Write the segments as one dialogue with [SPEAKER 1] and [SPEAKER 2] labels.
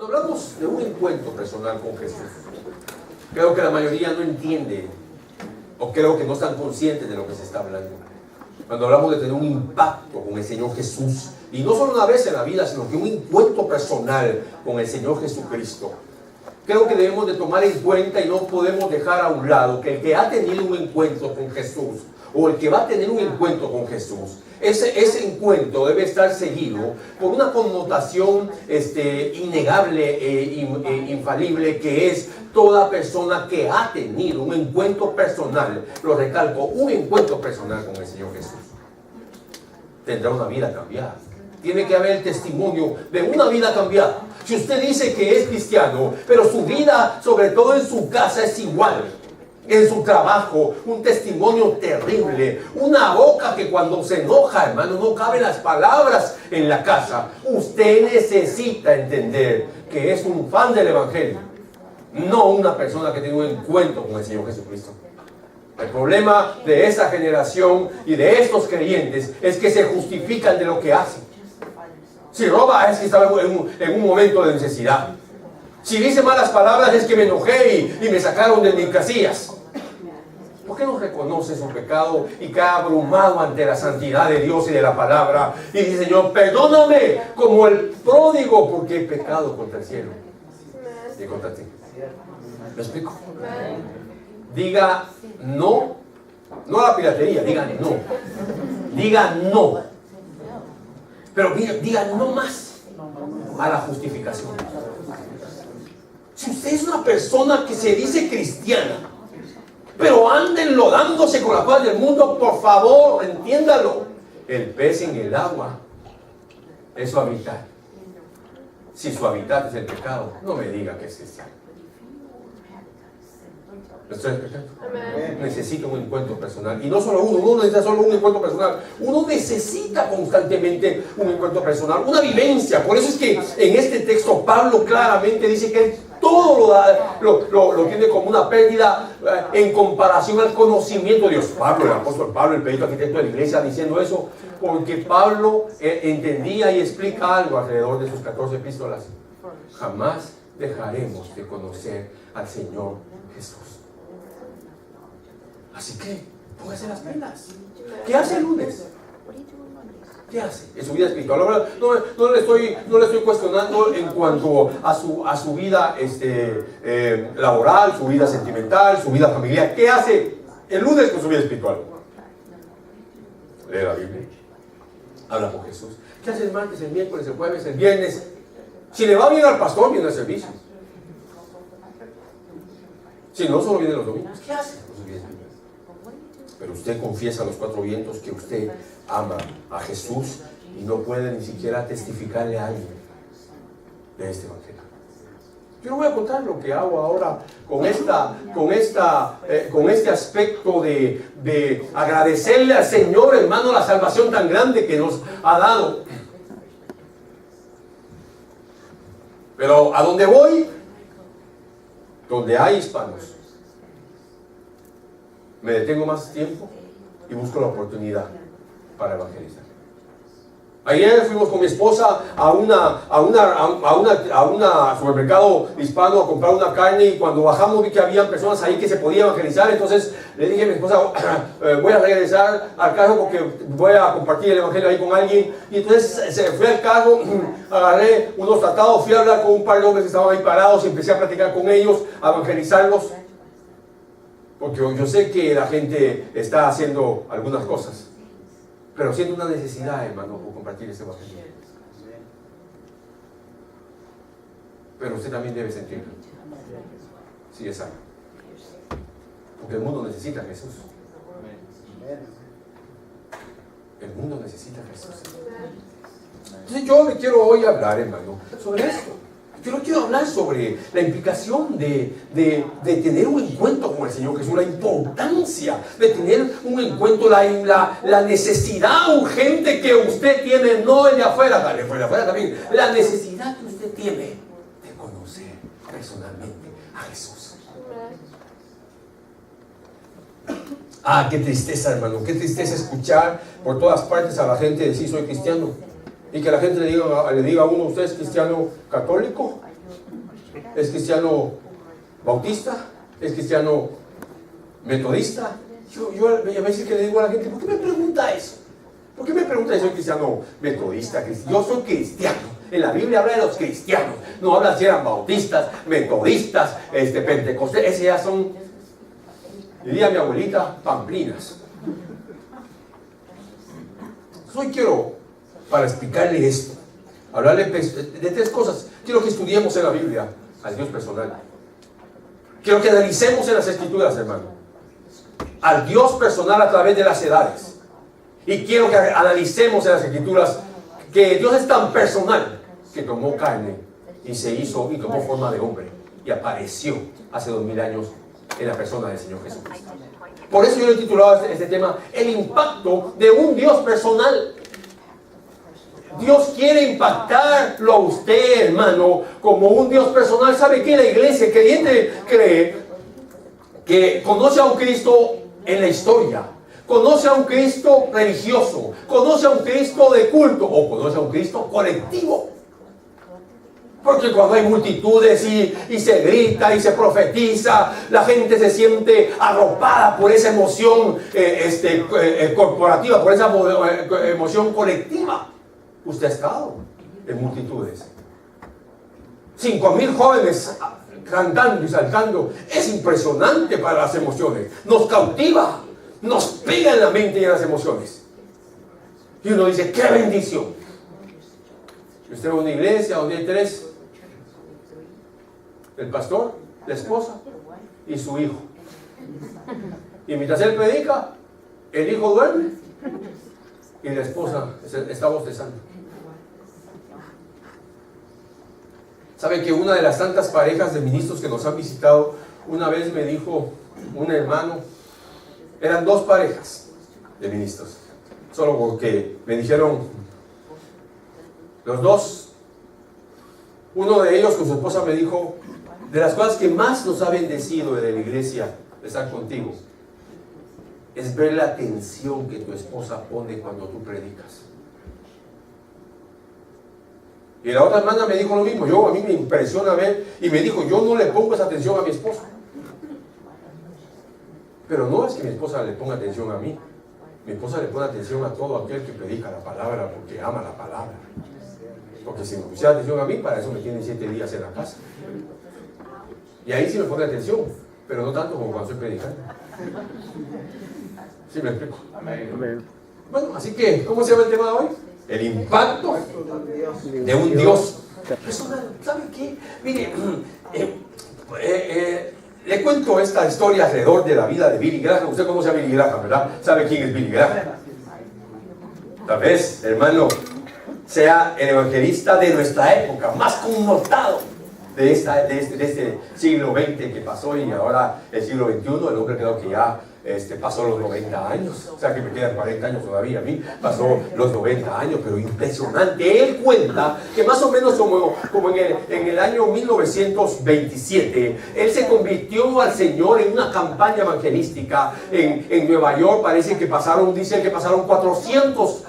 [SPEAKER 1] Cuando hablamos de un encuentro personal con Jesús, creo que la mayoría no entiende o creo que no están conscientes de lo que se está hablando. Cuando hablamos de tener un impacto con el Señor Jesús, y no solo una vez en la vida, sino que un encuentro personal con el Señor Jesucristo, creo que debemos de tomar en cuenta y no podemos dejar a un lado que el que ha tenido un encuentro con Jesús o el que va a tener un encuentro con Jesús, ese encuentro debe estar seguido por una connotación innegable e infalible, que es toda persona que ha tenido un encuentro personal, lo recalco, un encuentro personal con el Señor Jesús, tendrá una vida cambiada. Tiene que haber el testimonio de una vida cambiada. Si usted dice que es cristiano, pero su vida, sobre todo en su casa, es igual, en su trabajo, un testimonio terrible, una boca que cuando se enoja, hermano, no caben las palabras en la casa. Usted necesita entender que es un fan del Evangelio, no una persona que tiene un encuentro con el Señor Jesucristo. El problema de esa generación y de estos creyentes es que se justifican de lo que hacen. Si roba, es que estaba en un momento de necesidad. Si dice malas palabras, es que me enojé y me sacaron de mis casillas. ¿Por qué no reconoce su pecado y queda abrumado ante la santidad de Dios y de la palabra? Y dice: Señor, perdóname como el pródigo, porque he pecado contra el cielo y contra ti. ¿Me explico? Diga no, no a la piratería, diga no. Diga no. Pero diga no más a la justificación. Si usted es una persona que se dice cristiana, pero anda enlodándose con la paz del mundo, por favor, entiéndalo. El pez en el agua es su hábitat. Si su hábitat es el pecado, no me diga que es cristiano. ¿Me estoy explicando? Necesita un encuentro personal. Y no solo uno necesita solo un encuentro personal. Uno necesita constantemente un encuentro personal, una vivencia. Por eso es que en este texto Pablo claramente dice que él todo lo tiene como una pérdida en comparación al conocimiento de Dios. Pablo, el apóstol Pablo, el perito arquitecto de la iglesia, diciendo eso porque Pablo entendía y explica algo alrededor de sus 14 epístolas. Jamás dejaremos de conocer al Señor Jesús. Así que, póngase las pilas. ¿Qué hace el lunes? ¿Qué hace en su vida espiritual? Ahora, no le estoy cuestionando en cuanto a su vida laboral, su vida sentimental, su vida familiar. ¿Qué hace el lunes con su vida espiritual? Lee la Biblia. Habla con Jesús. ¿Qué hace el martes, el miércoles, el jueves, el viernes? Si le va bien al pastor, viene al servicio. Si no, solo viene los domingos. ¿Qué hace con su vida espiritual? Pero usted confiesa a los cuatro vientos que usted ama a Jesús y no puede ni siquiera testificarle a alguien de este evangelio. Yo no voy a contar lo que hago ahora con este aspecto de agradecerle al Señor, hermano, la salvación tan grande que nos ha dado. Pero a donde voy, donde hay hispanos, me detengo más tiempo y busco la oportunidad para evangelizar. Ayer fuimos con mi esposa a un supermercado hispano a comprar una carne, y cuando bajamos vi que había personas ahí que se podían evangelizar. Entonces le dije a mi esposa: voy a regresar al carro porque voy a compartir el evangelio ahí con alguien. Y entonces se fui al carro, agarré unos tratados, fui a hablar con un par de hombres que estaban ahí parados y empecé a platicar con ellos, a evangelizarlos. Porque yo sé que la gente está haciendo algunas cosas, pero siento una necesidad, hermano, por compartir este evangelio. Pero usted también debe sentirlo. Sí, exacto. Porque el mundo necesita a Jesús. El mundo necesita a Jesús. Entonces yo le quiero hoy hablar, hermano, sobre esto. Yo no quiero hablar sobre la implicación de tener un encuentro con el Señor Jesús, la importancia de tener un encuentro, la necesidad urgente que usted tiene, no el de afuera, dale, el de afuera también, la necesidad que usted tiene de conocer personalmente a Jesús. Ah, qué tristeza, hermano, qué tristeza escuchar por todas partes a la gente decir: soy cristiano. Y que la gente le diga a uno: ¿usted es cristiano católico? ¿Es cristiano bautista? ¿Es cristiano metodista? Yo a veces que le digo a la gente, ¿por qué me pregunta eso? ¿Por qué me pregunta si soy cristiano metodista? Yo soy cristiano. En la Biblia habla de los cristianos. No habla si eran bautistas, metodistas, pentecostés. Esas ya son, diría mi abuelita, pamplinas. Hoy quiero, para explicarle esto, hablarle de tres cosas. Quiero que estudiemos en la Biblia al Dios personal. Quiero que analicemos en las Escrituras, hermano, al Dios personal a través de las edades. Y quiero que analicemos en las Escrituras que Dios es tan personal que tomó carne y se hizo y tomó forma de hombre y apareció hace 2000 años en la persona del Señor Jesucristo. Por eso yo le he titulado este tema, el impacto de un Dios personal. Dios quiere impactarlo a usted, hermano, como un Dios personal. ¿Sabe qué? La iglesia creyente cree que conoce a un Cristo en la historia, conoce a un Cristo religioso, conoce a un Cristo de culto o conoce a un Cristo colectivo. Porque cuando hay multitudes y se grita y se profetiza, la gente se siente arropada por esa emoción corporativa, por esa emoción colectiva. Usted ha estado en multitudes. 5,000 jóvenes cantando y saltando. Es impresionante para las emociones. Nos cautiva, nos pega en la mente y en las emociones. Y uno dice, ¡qué bendición! Usted va a una iglesia donde hay tres: el pastor, la esposa y su hijo. Y mientras él predica, el hijo duerme y la esposa está bostezando. ¿Sabe que una de las tantas parejas de ministros que nos han visitado, una vez me dijo un hermano, eran 2 parejas de ministros, solo porque me dijeron los 2, uno de ellos con su esposa me dijo, de las cosas que más nos ha bendecido de la iglesia de estar contigo es ver la atención que tu esposa pone cuando tú predicas. Y la otra hermana me dijo lo mismo. A mí me impresiona ver, y me dijo, yo no le pongo esa atención a mi esposa. Pero no es que mi esposa le ponga atención a mí. Mi esposa le pone atención a todo aquel que predica la palabra porque ama la palabra. Porque si me pusiera atención a mí, para eso me tienen 7 días en la casa. Y ahí sí me pone atención, pero no tanto como cuando estoy predicando. ¿Sí me explico? Amén. Bueno, así que, ¿cómo se llama el tema de hoy? El impacto de un Dios personal. ¿Sabe qué? Mire, le cuento esta historia alrededor de la vida de Billy Graham. Usted conoce a Billy Graham, ¿verdad? ¿Sabe quién es Billy Graham? Tal vez, hermano, sea el evangelista de nuestra época, más connotado de este siglo XX que pasó, y ahora el siglo XXI. El hombre creo que ya pasó los 90 años, o sea que me quedan 40 años todavía a mí. Pasó los 90 años, pero impresionante. Él cuenta que más o menos como en el año 1927, él se convirtió al Señor en una campaña evangelística en Nueva York. Parece que dicen que pasaron 400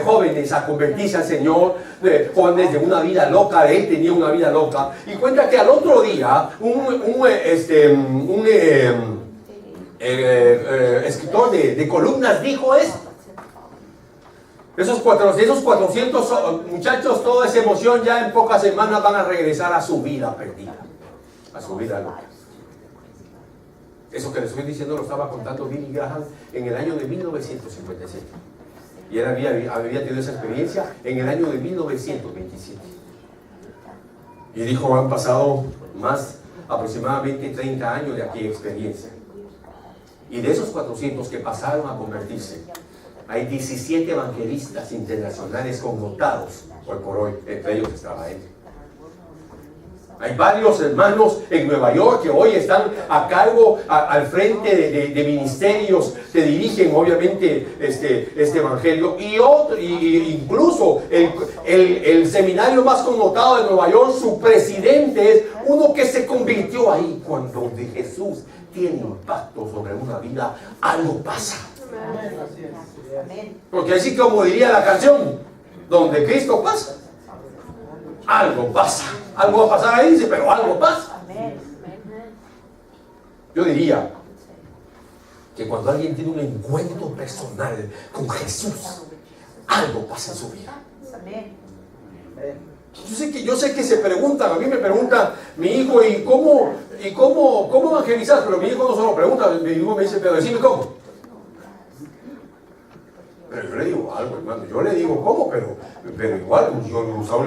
[SPEAKER 1] jóvenes a convertirse al Señor, jóvenes de una vida loca. Él tenía una vida loca, y cuenta que al otro día escritor de columnas dijo esto: esos 400 muchachos, toda esa emoción ya en pocas semanas van a regresar a su vida perdida, a su vida loca. Eso que les estoy diciendo lo estaba contando Billy Graham en el año de 1957, y él había tenido esa experiencia en el año de 1927, y dijo, han pasado aproximadamente 30 años de aquella experiencia. Y de esos 400 que pasaron a convertirse, hay 17 evangelistas internacionales connotados hoy por hoy. Entre ellos estaba él. Hay varios hermanos en Nueva York que hoy están a cargo, al frente de ministerios que dirigen obviamente este evangelio. Y incluso el seminario más connotado de Nueva York, su presidente es uno que se convirtió ahí. Cuando de Jesús tiene impacto sobre una vida, algo pasa. Porque así como diría la canción, donde Cristo pasa, algo pasa. Algo va a pasar ahí, dice, pero algo pasa. Yo diría que cuando alguien tiene un encuentro personal con Jesús, algo pasa en su vida. Yo sé que se preguntan, a mí me pregunta mi hijo, ¿y cómo evangelizar? Pero mi hijo no solo pregunta, mi hijo me dice, pero decime cómo. Pero yo le digo algo, hermano, yo le digo cómo, pero igual,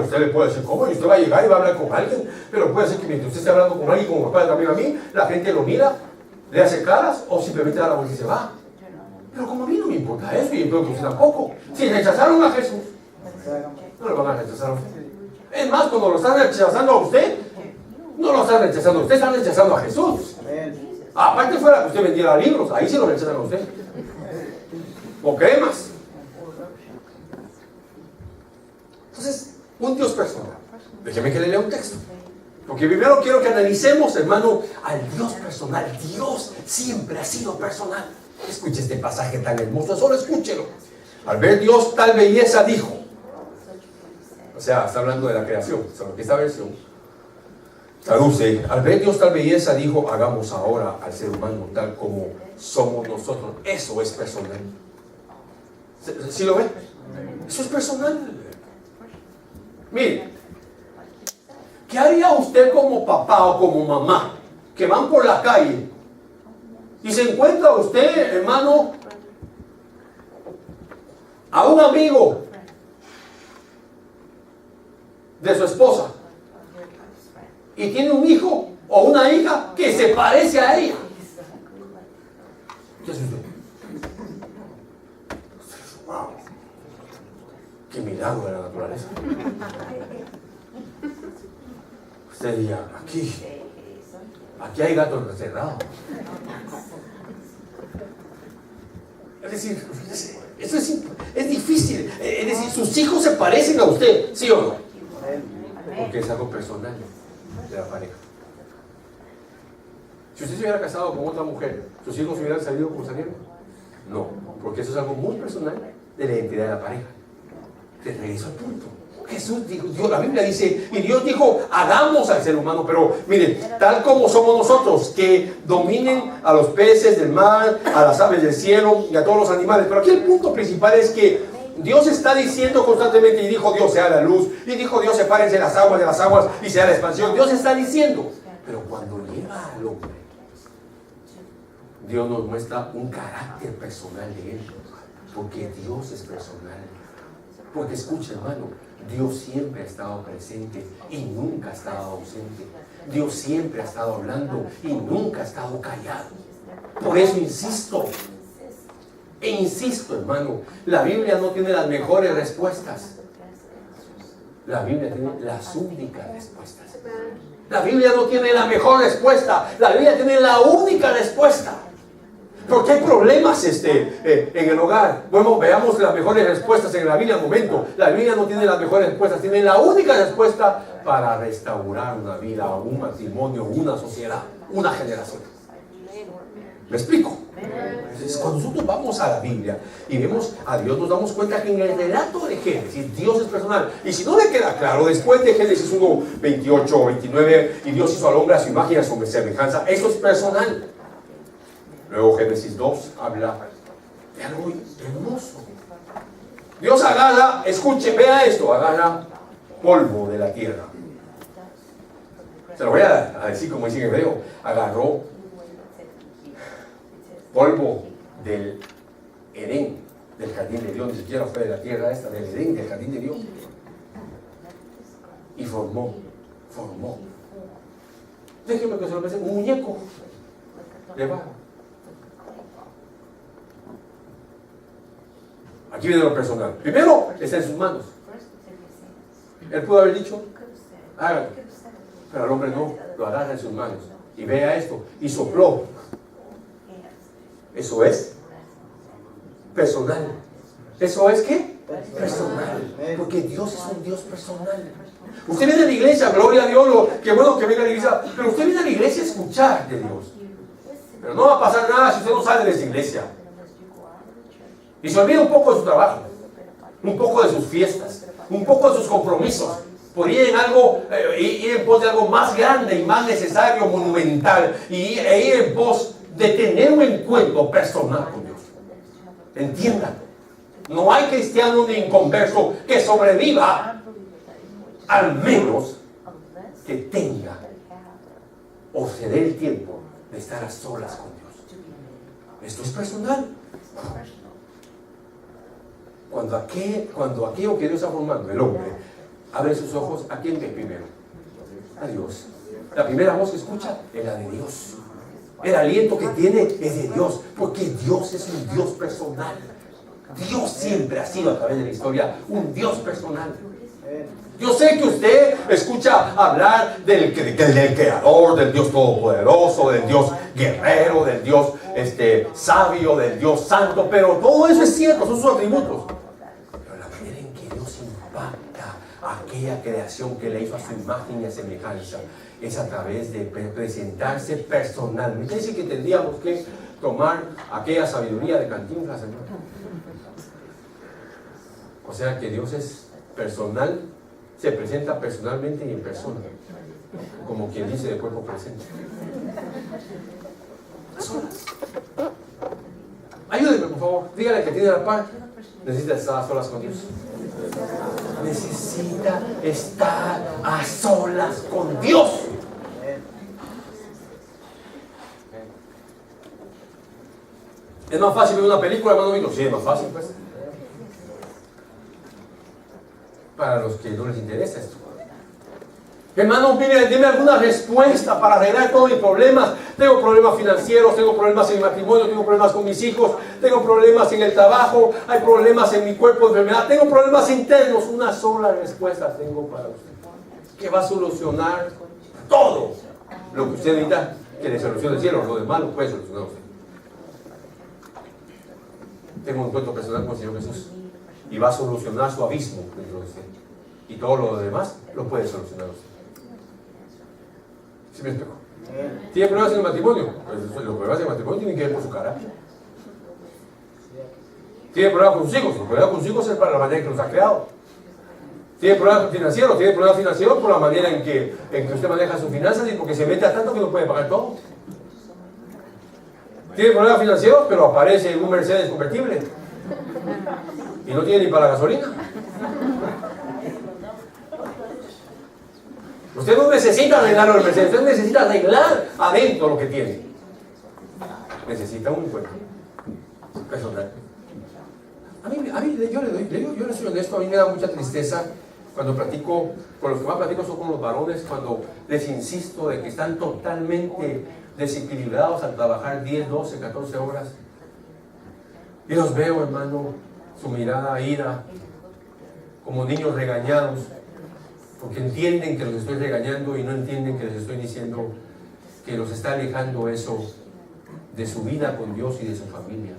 [SPEAKER 1] usted le puede decir cómo, y usted va a llegar y va a hablar con alguien, pero puede ser que mientras usted esté hablando con alguien, como papá también a mí, la gente lo mira, le hace caras, o simplemente da la vuelta y se va. Pero como a mí no me importa eso, y espero que usted tampoco. Si rechazaron a Jesús, no lo van a rechazar a usted. Es más, cuando lo están rechazando a usted, no lo están rechazando a usted, están rechazando a Jesús. Aparte fuera que usted vendiera libros, ahí sí lo rechazan a usted. O cremas. Entonces, un Dios personal. Déjeme que le lea un texto. Porque primero quiero que analicemos, hermano, al Dios personal. Dios siempre ha sido personal. Escuche este pasaje tan hermoso, solo escúchelo. Al ver Dios tal belleza dijo. O sea, está hablando de la creación, solo que esta versión traduce, al ver Dios tal belleza dijo, hagamos ahora al ser humano tal como somos nosotros. Eso es personal. ¿Sí lo ven? Eso es personal. Mire, ¿qué haría usted como papá o como mamá que van por la calle y se encuentra usted, hermano, a un amigo de su esposa y tiene un hijo o una hija que se parece a ella? ¿Qué hace usted? ¡Wow! ¡Qué milagro de la naturaleza! Usted diría, aquí hay gatos encerrados. Es decir, esto es difícil. Es decir, sus hijos se parecen a usted, ¿sí o no? Porque es algo personal de la pareja. Si usted se hubiera casado con otra mujer, ¿sus hijos hubieran salido como salieron? No, porque eso es algo muy personal de la identidad de la pareja. Te regreso al punto. Jesús dijo, la Biblia dice, y Dios dijo, hagamos al ser humano, pero miren, tal como somos nosotros, que dominen a los peces del mar, a las aves del cielo y a todos los animales. Pero aquí el punto principal es que Dios está diciendo constantemente, y dijo Dios sea la luz, y dijo Dios sepárense las aguas de las aguas y sea la expansión. Dios está diciendo, pero cuando llega al hombre, Dios nos muestra un carácter personal de Él, porque Dios es personal. Porque escucha, hermano, Dios siempre ha estado presente y nunca ha estado ausente. Dios siempre ha estado hablando y nunca ha estado callado. Por eso insisto, hermano, la Biblia no tiene las mejores respuestas. La Biblia tiene las únicas respuestas. La Biblia no tiene la mejor respuesta. La Biblia tiene la única respuesta. Porque hay problemas en el hogar. Bueno, veamos las mejores respuestas en la Biblia. Un momento, la Biblia no tiene las mejores respuestas, tiene la única respuesta para restaurar una vida, un matrimonio, una sociedad, una generación. ¿Me explico? Entonces, cuando nosotros vamos a la Biblia y vemos a Dios, nos damos cuenta que en el relato de Génesis, Dios es personal. Y si no le queda claro, después de Génesis 1, 28 o 29, y Dios hizo al hombre a su imagen y a su semejanza, eso es personal. Luego Génesis 2 habla de algo hermoso. Dios agarra, escuche, vea esto, agarra polvo de la tierra. Se lo voy a decir como dice en hebreo. Agarró polvo del Edén, del jardín de Dios, ni siquiera fue de la tierra esta, del Edén, del jardín de Dios. Y formó. Déjenme que se lo piense, un muñeco de barro. Aquí viene lo personal. Primero, está en sus manos. Él pudo haber dicho, hágalo. Pero el hombre no, lo agarra en sus manos. Y vea esto, y sopló. Eso es personal. ¿Eso es qué? Personal. Porque Dios es un Dios personal. Usted viene a la iglesia, gloria a Dios, qué bueno que venga a la iglesia, pero usted viene a la iglesia a escuchar de Dios. Pero no va a pasar nada si usted no sale de esa iglesia. Y se olvida un poco de su trabajo, un poco de sus fiestas, un poco de sus compromisos. por ir en algo, ir en pos de algo más grande y más necesario, monumental, e ir en pos de tener un encuentro personal con Dios. Entiendan, no hay cristiano ni inconverso que sobreviva, al menos que tenga o se dé el tiempo de estar a solas con Dios. Esto es personal. Cuando aquello que Dios ha formado, el hombre, abre sus ojos, ¿a quién ve primero? A Dios. La primera voz que escucha es la de Dios. El aliento que tiene es de Dios, porque Dios es un Dios personal. Dios siempre ha sido a través de la historia un Dios personal. Yo sé que usted escucha hablar del Creador, del Dios Todopoderoso, del Dios guerrero, del Dios sabio, del Dios santo, pero todo eso es cierto, son sus atributos. Pero la manera en que Dios impacta a aquella creación que le hizo a su imagen y a semejanza es a través de presentarse personalmente. Dice que tendríamos que tomar aquella sabiduría de Cantinflas, hermano. O sea que Dios es personal, se presenta personalmente y en persona, como quien dice de cuerpo presente. A solas. Ayúdeme, por favor. Dígale que tiene la paz. Necesita estar a solas con Dios. Necesita estar a solas con Dios. ¿Es más fácil ver una película, hermano mío? Sí, es más fácil, pues. Para los que no les interesa esto. Hermano, dime alguna respuesta para arreglar todos mis problemas. Tengo problemas financieros, tengo problemas en mi matrimonio, tengo problemas con mis hijos, tengo problemas en el trabajo, hay problemas en mi cuerpo de enfermedad, tengo problemas internos. Una sola respuesta tengo para usted, que va a solucionar todo lo que usted necesita que le solucione el cielo. Lo demás lo puede solucionar usted. Tengo un encuentro personal con el Señor Jesús y va a solucionar su abismo dentro de usted, y todo lo demás lo puede solucionar usted. ¿Sí me explico? ¿Tiene problemas en el matrimonio? Pues los problemas en el matrimonio tienen que ver con su carácter. ¿Tiene problemas con sus hijos? Los problemas con sus hijos es para la manera en que los ha creado. ¿Tiene problemas financieros? Tiene problemas financieros por la manera en que usted maneja sus finanzas y porque se mete a tanto que no puede pagar todo. Tiene problemas financieros, pero aparece en un Mercedes convertible y no tiene ni para la gasolina. Usted no necesita arreglar el Mercedes, usted necesita arreglar adentro lo que tiene. Necesita un encuentro personal. A mí yo le soy honesto, a mí me da mucha tristeza cuando platico, con los que más platico son con los varones, cuando les insisto de que están totalmente desequilibrados al trabajar 10, 12, 14 horas. Y los veo, hermano, su mirada ira, como niños regañados, porque entienden que los estoy regañando y no entienden que les estoy diciendo que los está alejando eso de su vida con Dios y de su familia.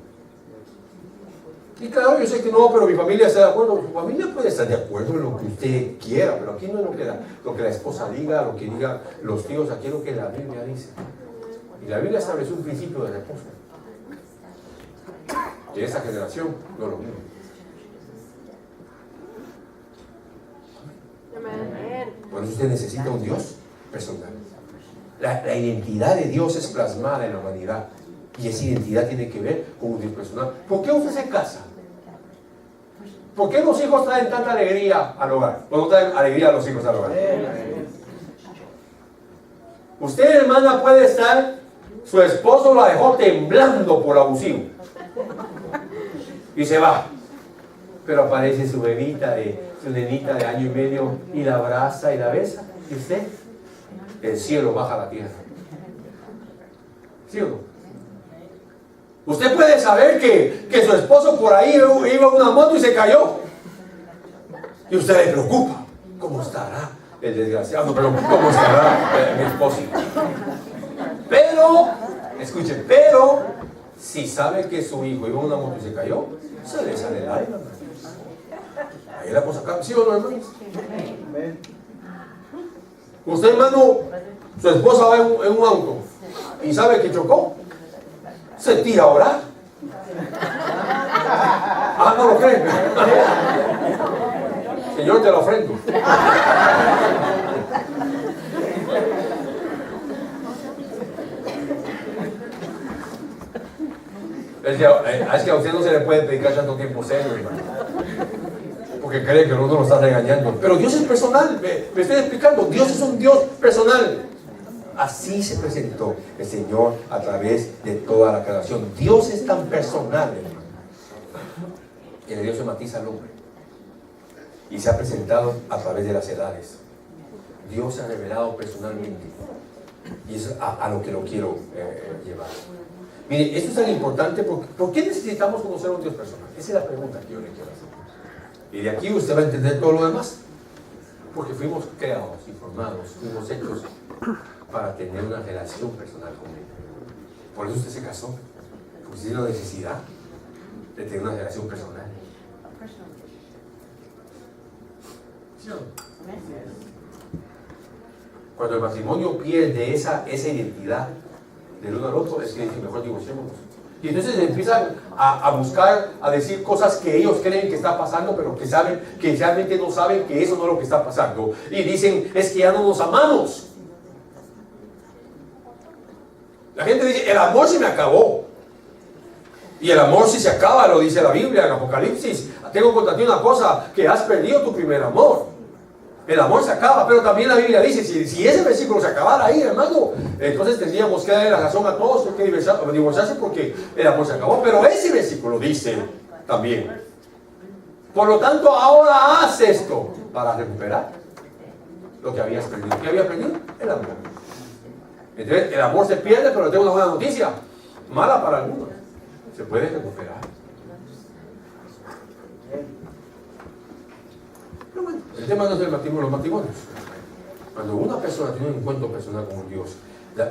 [SPEAKER 1] Y claro, yo sé que no, pero mi familia está de acuerdo. Su familia puede estar de acuerdo en lo que usted quiera, pero aquí no es lo que la esposa diga, lo que digan los tíos, aquí es lo que la Biblia dice. Y la Biblia estableció un principio de reposo. Que esa generación no lo vive. Por eso usted necesita un Dios personal. La identidad de Dios es plasmada en la humanidad. Y esa identidad tiene que ver con un Dios personal. ¿Por qué usted se casa? ¿Por qué los hijos traen tanta alegría al hogar? ¿O no traen alegría a los hijos al hogar? Usted, hermana, puede estar, su esposo la dejó temblando por abusivo y se va, pero aparece su bebita, su nenita de año y medio y la abraza y la besa, y usted, el cielo baja a la tierra. ¿Sí o no? Usted puede saber que su esposo por ahí iba en una moto y se cayó. Y usted le preocupa. ¿Cómo estará el desgraciado? Pero ¿cómo estará mi esposo? Pero, escuchen, si sabe que su hijo iba en una moto y se cayó, se le sale el alma. Ahí la cosa cambia. ¿Sí o no, hermanos? Usted, hermano, su esposa va en un auto y sabe que chocó, se tira a orar. ¿No lo creen? Señor, te lo ofrendo. Es que a usted no se le puede predicar tanto tiempo serio, hermano, porque cree que uno lo está regañando. Pero Dios es personal, me estoy explicando. Dios es un Dios personal. Así se presentó el Señor a través de toda la creación. Dios es tan personal, hermano, que Dios se matiza al hombre y se ha presentado a través de las edades. Dios se ha revelado personalmente, y es a lo que lo quiero llevar. Mire, esto es tan importante porque ¿por qué necesitamos conocer a un Dios personal? Esa es la pregunta que yo le quiero hacer. Y de aquí usted va a entender todo lo demás. Porque fuimos creados y formados, fuimos hechos para tener una relación personal con Él. Por eso usted se casó, porque tiene la necesidad de tener una relación personal. ¿Sí o no? Cuando el matrimonio pierde esa identidad del uno al otro, es que dicen, mejor divorciémonos. Y entonces empiezan a buscar, a decir cosas que ellos creen que está pasando, pero que saben, que realmente no saben que eso no es lo que está pasando. Y dicen, es que ya no nos amamos. La gente dice, el amor se me acabó. Y el amor si se acaba, lo dice la Biblia en Apocalipsis. Tengo contra ti una cosa, que has perdido tu primer amor. El amor se acaba, pero también la Biblia dice, si ese versículo se acabara ahí, hermano, entonces tendríamos que darle la razón a todos que divorciarse porque el amor se acabó. Pero ese versículo dice también, por lo tanto, ahora haz esto para recuperar lo que habías perdido. ¿Qué había perdido? El amor. Entonces, el amor se pierde, pero tengo una buena noticia, mala para algunos. Se puede recuperar. El tema no es el matrimonio, los matrimonios. Cuando una persona tiene un encuentro personal con Dios,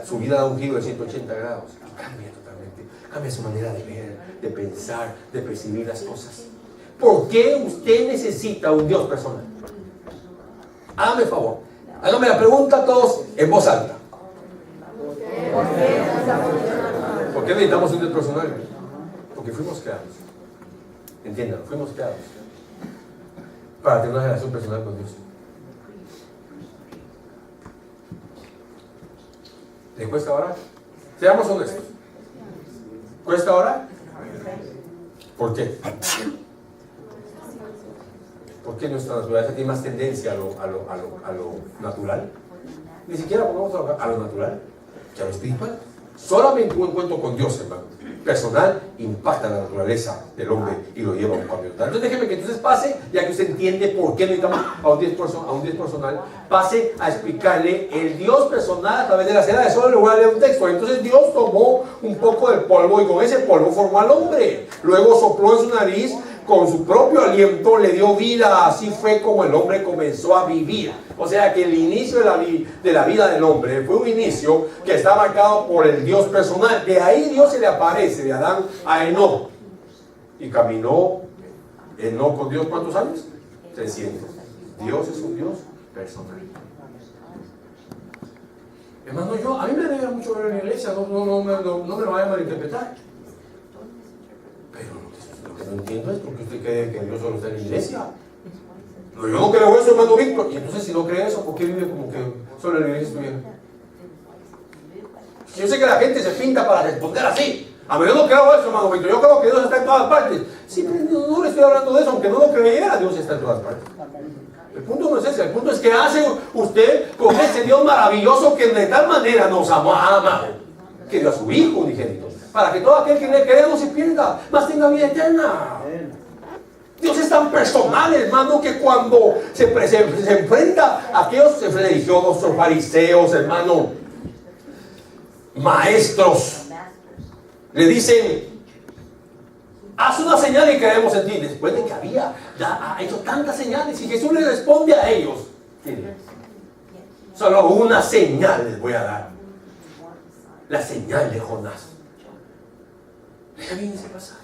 [SPEAKER 1] su vida da un giro de 180 grados y cambia totalmente. Cambia su manera de ver, de pensar, de percibir las cosas. ¿Por qué usted necesita un Dios personal? Hágame el favor. Hágame la pregunta a todos en voz alta. ¿Por qué necesitamos un Dios personal? Porque fuimos creados. Entiéndanlo, fuimos creados para tener una relación personal con Dios. ¿Le cuesta orar? Seamos honestos. ¿Cuesta orar? ¿Por qué? ¿Por qué nuestra naturaleza tiene más tendencia a lo natural? Ni siquiera pongamos a lo natural que a lo espiritual. Solamente un encuentro con Dios, hermano, personal, impacta la naturaleza del hombre y lo lleva a un cambio. Entonces déjeme que entonces pase, ya que usted entiende por qué necesitamos a un Dios personal, pase a explicarle el Dios personal a través de las edades. Solo le voy a leer un texto. Entonces Dios tomó un poco del polvo y con ese polvo formó al hombre. Luego sopló en su nariz, con su propio aliento le dio vida. Así fue como el hombre comenzó a vivir. O sea que el inicio de la vida del hombre fue un inicio que está marcado por el Dios personal. De ahí Dios se le aparece de Adán a Enoc. Y caminó Enoc con Dios, ¿cuántos años? 300. Dios es un Dios personal. Hermano, a mí me alegra mucho ver en la iglesia, no me lo vaya a malinterpretar. Pero lo que no entiendo es por qué usted cree que Dios solo está en la iglesia. No, yo no creo eso, hermano Víctor. Y entonces, si no cree eso, ¿por qué vive como que solo en la iglesia estuviera? Yo sé que la gente se pinta para responder así. A mí yo no creo eso, hermano Víctor. Yo creo que Dios está en todas partes. Sí, pero no le estoy hablando de eso. Aunque no lo creyera, Dios está en todas partes. El punto no es ese. El punto es que hace usted con ese Dios maravilloso que de tal manera nos ama, que dio a su Hijo unigénito, para que todo aquel que le crea no se pierda, mas tenga vida eterna. Dios es tan personal, hermano, que cuando se enfrenta a aquellos religiosos, fariseos, hermano, maestros, le dicen, haz una señal y creemos en ti. Después de que ya ha hecho tantas señales, y Jesús le responde a ellos, solo una señal les voy a dar, la señal de Jonás. Deja bien ese pasaje.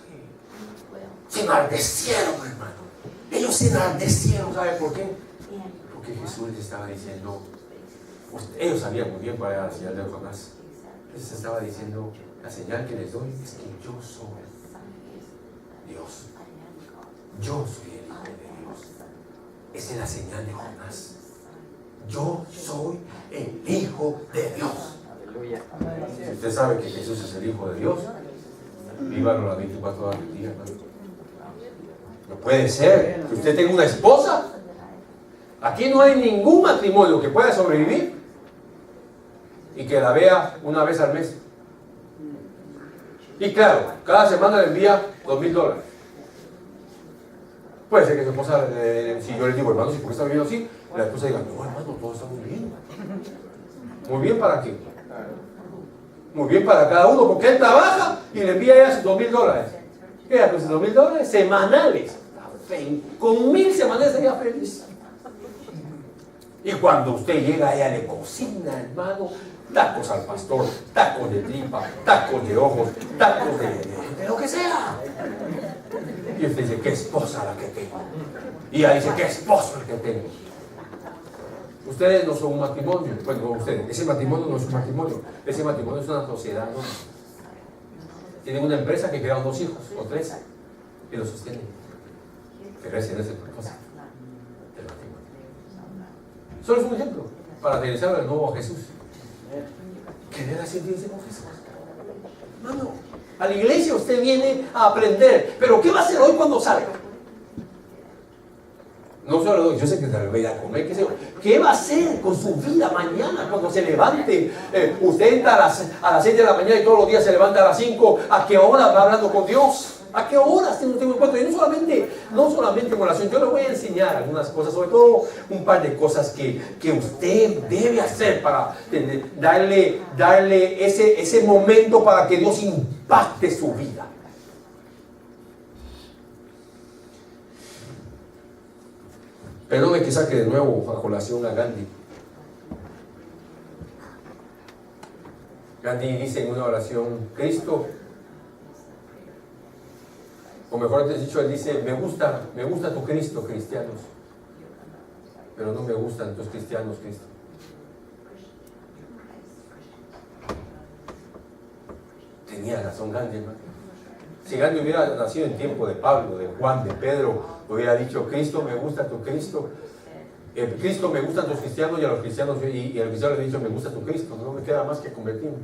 [SPEAKER 1] Se enardecieron, hermano. Ellos se enardecieron, ¿sabe por qué? Porque Jesús les estaba diciendo, ellos sabían muy bien cuál era la señal de Jonás. Les estaba diciendo, la señal que les doy es que yo soy Dios. Yo soy el Hijo de Dios. Esa es la señal de Jonás. Yo soy el Hijo de Dios. Si usted sabe que Jesús es el Hijo de Dios, vívalo las 24 horas del día, hermano. No puede ser que usted tenga una esposa. Aquí no hay ningún matrimonio que pueda sobrevivir y que la vea una vez al mes. Y claro, cada semana le envía $2,000. Puede ser que su esposa, si yo le digo, hermano, ¿por qué está viviendo así? La esposa diga, no, hermano, todo está muy bien. ¿Muy bien para qué? Muy bien para cada uno, porque él trabaja y le envía a ella sus $2,000. Ella con sus $2,000 semanales. Con 1,000 semanales ella feliz. Y cuando usted llega, ella le cocina, hermano, tacos al pastor, tacos de tripa, tacos de ojos, tacos de lo que sea. Y usted dice, qué esposa la que tengo. Y ella dice, qué esposo el que tengo. Ustedes no son un matrimonio. Bueno, ustedes, ese matrimonio no es un matrimonio. Ese matrimonio es una sociedad, ¿no? Tienen una empresa que crearon 2 hijos o 3 y los sostienen. Pero ese no es el propósito del matrimonio. Solo es un ejemplo para regresar al nuevo Jesús. Querer sentirse con Jesús. Hermano, a la iglesia usted viene a aprender, pero ¿qué va a hacer hoy cuando salga? No solo yo sé que se le va a ir a comer, qué sé yo. ¿Qué va a hacer con su vida mañana cuando se levante? Usted entra a las 6 de la mañana y todos los días se levanta a las 5. ¿A qué hora va hablando con Dios? ¿A qué horas tiene un encuentro? Y no solamente en oración, yo le voy a enseñar algunas cosas, sobre todo un par de cosas que usted debe hacer para darle ese momento para que Dios impacte su vida. Perdone que saque de nuevo a colación a Gandhi. Gandhi dice en una oración, Cristo, o mejor dicho, él dice, me gusta tu Cristo, cristianos, pero no me gustan tus cristianos, Cristo. Tenía razón Gandhi, hermano. Si Gandhi hubiera nacido en tiempo de Pablo, de Juan, de Pedro, hubiera dicho, Cristo, me gusta tu Cristo. Cristo, me gustan tus cristianos, y a los cristianos, y a los cristianos le he dicho, me gusta tu Cristo. No me queda más que convertirme.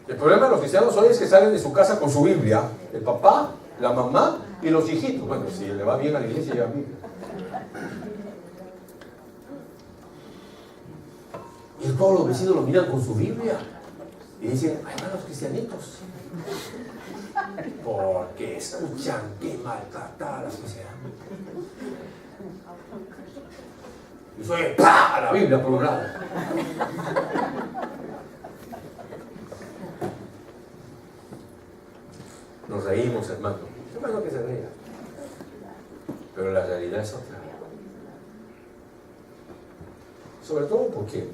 [SPEAKER 1] El problema de los cristianos hoy es que salen de su casa con su Biblia, el papá, la mamá y los hijitos. Bueno, si le va bien a la iglesia, lleva Biblia. Y todos los vecinos lo miran con su Biblia y dicen, ay, hermanos cristianitos, porque escuchan qué maltratadas que se dan. Y soy ¡pah! A la Biblia por un lado. Nos reímos, hermano. Hermano que se ría. Pero la realidad es otra. Sobre todo porque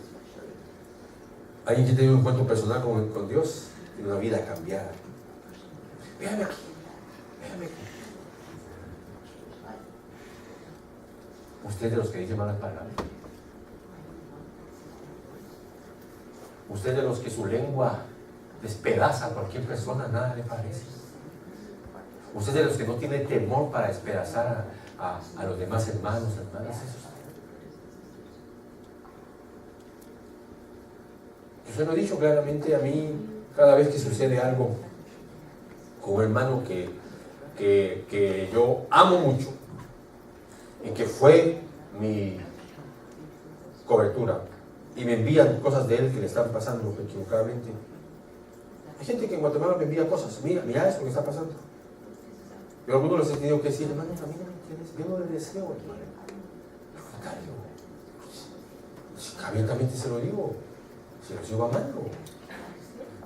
[SPEAKER 1] alguien que tiene un encuentro personal con Dios tiene una vida cambiada. Véame aquí. Usted de los que dice malas palabras. Usted de los que su lengua despedaza a cualquier persona, nada le parece. Usted de los que no tiene temor para despedazar a los demás hermanas. Yo se lo he dicho claramente, a mí, cada vez que sucede algo con un hermano que yo amo mucho y que fue mi cobertura, y me envían cosas de él que le están pasando equivocadamente. Hay gente que en Guatemala me envía cosas, mira esto que está pasando. Yo a algunos les he tenido que decir, hermano, a mí no me entiendes, yo no le deseo, hermano. Al contrario, abiertamente se lo digo, se lo sigo amando.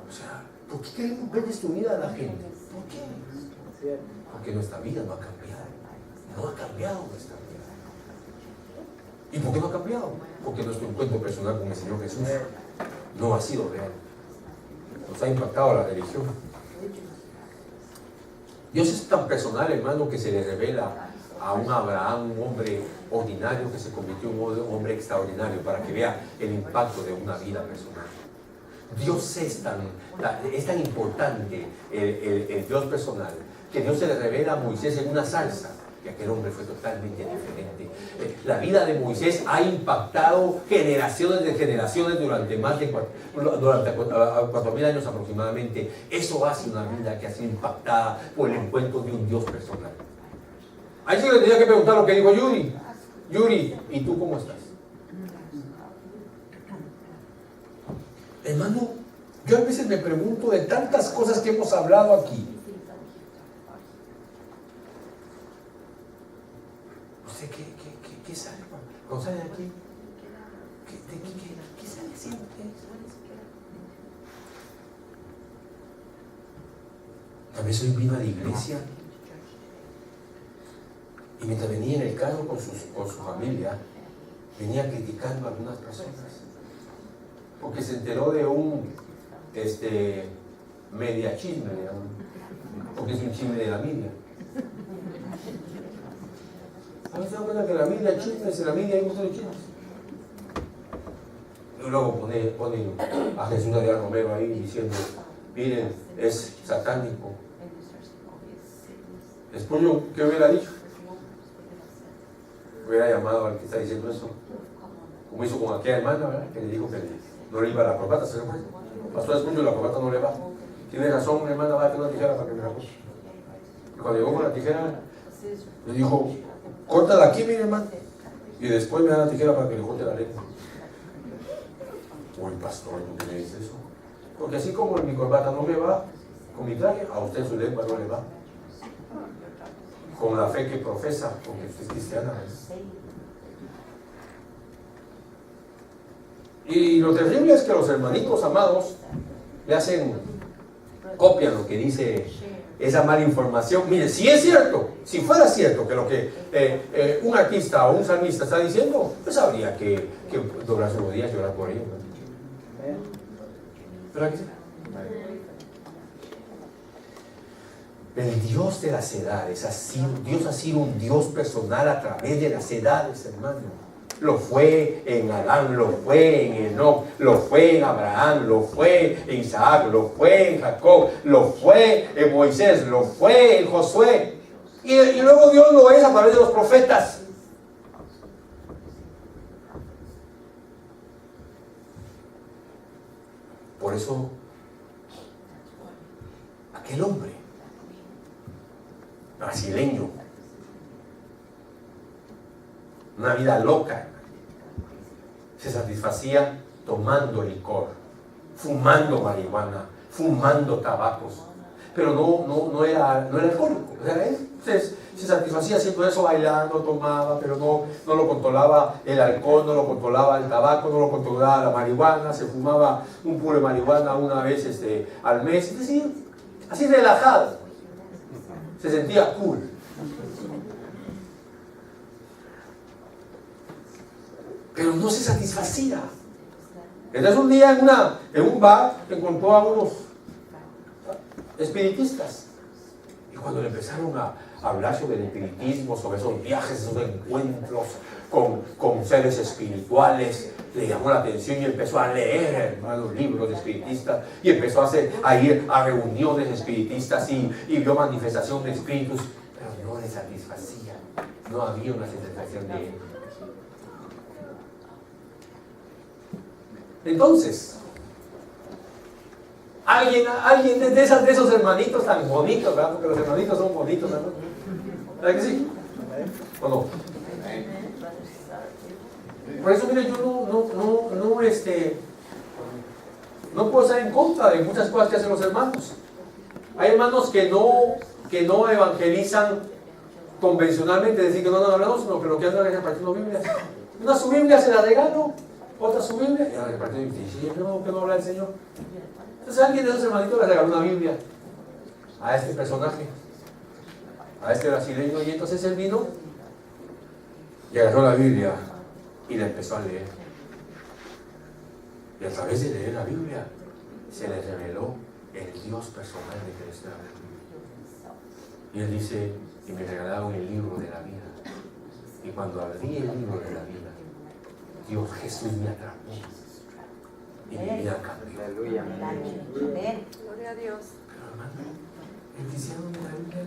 [SPEAKER 1] O sea, ¿por qué queremos ver destruida a la gente? ¿Por qué? Porque nuestra vida no ha cambiado. No ha cambiado nuestra vida. ¿Y por qué no ha cambiado? Porque nuestro encuentro personal con el Señor Jesús no ha sido real. Nos ha impactado la religión. Dios es tan personal, hermano, que se le revela a un Abraham, un hombre ordinario que se convirtió en un hombre extraordinario, para que vea el impacto de una vida personal. Dios es tan importante, el Dios personal, que Dios se le revela a Moisés en una zarza, que aquel hombre fue totalmente diferente. La vida de Moisés ha impactado generaciones de generaciones durante más de 4.000 años aproximadamente. Eso hace una vida que ha sido impactada por el encuentro de un Dios personal. Ahí sí le tenía que preguntar lo que dijo Yuri. Yuri, ¿y tú cómo estás? Hermano, yo a veces me pregunto de tantas cosas que hemos hablado aquí. ¿Usted qué sale cuando sale de aquí? ¿Qué sale haciendo? A veces hoy vino a la iglesia y mientras venía en el carro con su familia, venía criticando a algunas personas porque se enteró de un media chisme, porque es un chisme de la media. ¿A veces se dan cuenta que la media chisme es la media hay muchos chismes? Y luego pone a Jesús de Romero ahí diciendo, miren, es satánico. Después yo, ¿qué hubiera dicho? Hubiera llamado al que está diciendo eso, como hizo con aquella hermana, ¿verdad? Que le dijo que no le iba a la corbata, se le fue. Pasó después y la corbata no le va. Tiene razón, hermana, va a tener una tijera para que me la corte. Y cuando llegó con la tijera, le dijo, córtala aquí, mi hermano, y después me da la tijera para que le corte la lengua. Uy, pastor, ¿por qué me dice eso? Porque así como mi corbata no me va, con mi traje, a usted su lengua no le va. Con la fe que profesa, porque usted es cristiana. Y lo terrible es que los hermanitos amados le hacen, copian lo que dice esa mala información. Mire, si es cierto, si fuera cierto que lo que un artista o un salmista está diciendo, pues habría que doblar sus rodillas y orar por ellos, ¿no? ¿Verdad que sí? El Dios de las edades, Dios ha sido un Dios personal a través de las edades, hermano. Lo fue en Adán, lo fue en Enoc, lo fue en Abraham, lo fue en Isaac, lo fue en Jacob, lo fue en Moisés, lo fue en Josué. Y luego Dios lo es a través de los profetas. Por eso, aquel hombre brasileño, una vida loca, se satisfacía tomando licor, fumando marihuana, fumando tabacos, pero no era alcohólico. O sea, él se satisfacía haciendo eso, bailando, tomaba, pero no lo controlaba el alcohol, no lo controlaba el tabaco, no lo controlaba la marihuana, se fumaba un puro de marihuana una vez al mes, es decir, así relajado, se sentía cool. Pero no se satisfacía. Entonces un día en un bar encontró a unos espiritistas. Y cuando le empezaron a hablar sobre el espiritismo, sobre esos viajes, esos encuentros con seres espirituales, le llamó la atención y empezó a leer, hermanos, libros de espiritistas, y empezó a ir a reuniones espiritistas y vio manifestación de espíritus, pero no le satisfacía, no había una satisfacción de él. Entonces, alguien de esos hermanitos tan bonitos, ¿verdad? Porque los hermanitos son bonitos, ¿verdad? ¿Verdad que sí? ¿O no? Por eso, mire, yo no puedo estar en contra de muchas cosas que hacen los hermanos. Hay hermanos que no evangelizan convencionalmente, decir que no andan hablando, sino que lo que andan es repartiendo Biblias. Una su Biblia se la regalo, otra su Biblia, y la repartiendo y dice, que no habla el Señor. Entonces alguien de esos hermanitos le regaló una Biblia a este personaje, a este brasileño, y entonces él vino y agarró la Biblia y la empezó a leer. Y a través de leer la Biblia se le reveló el Dios personal de que le estaba hablando. Y él dice, y me regalaron el libro de la vida. Y cuando abrí el libro de la vida, Dios Jesús me atrapó y mi vida cambió.
[SPEAKER 2] Aleluya. Amén. Gloria a Dios.
[SPEAKER 1] Pero hermano, El cristiano de la Biblia.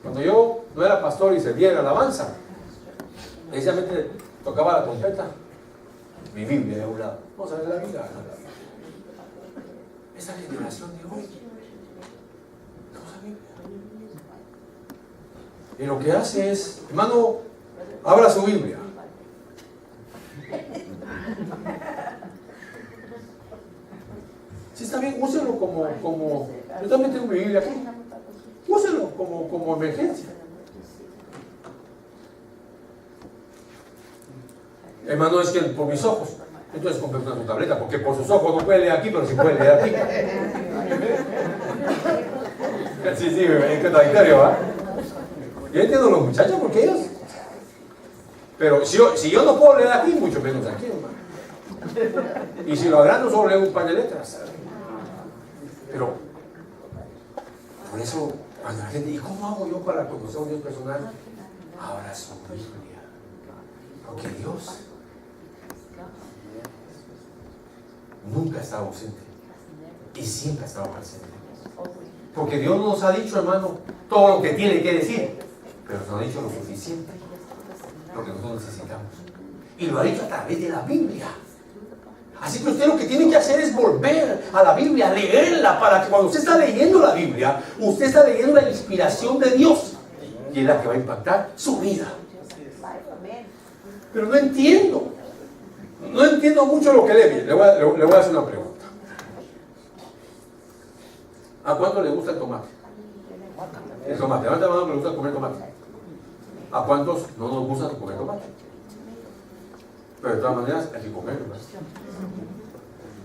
[SPEAKER 1] Cuando yo no era pastor y servía en alabanza, precisamente tocaba la trompeta, mi Biblia de un lado. Vamos a ver la Biblia. Esta generación de hoy no usa Biblia. Y lo que hace es, hermano, abra su Biblia. Si está bien, úselo como yo también tengo mi Biblia aquí. Úselo como emergencia. Hermano, es que por mis ojos. Entonces compré una tableta, porque por sus ojos no puede leer aquí, pero sí puede leer aquí. Sí, es contradictorio, ¿va? Yo entiendo a los muchachos porque ellos. Pero si yo no puedo leer aquí, mucho menos aquí, hermano. Y si lo agrando, solo leo un par de letras. Pero, por eso, cuando la gente, ¿y cómo hago yo para conocer a un Dios personal? Ahora su Biblia. Porque Dios nunca ha estado ausente y siempre ha estado presente. Porque Dios nos ha dicho, hermano, todo lo que tiene que decir, pero nos ha dicho lo suficiente, lo que nosotros necesitamos. Y lo ha dicho a través de la Biblia. Así que usted lo que tiene que hacer es volver a la Biblia, leerla, para que cuando usted está leyendo la Biblia, usted está leyendo la inspiración de Dios, y es la que va a impactar su vida. Pero no entiendo mucho lo que lee. Le voy a hacer una pregunta. ¿A cuánto le gusta el tomate? El tomate. Levanta la mano que le gusta comer tomate. ¿A cuántos no nos gusta comer tomate? Pero de todas maneras hay que comerlo, ¿verdad?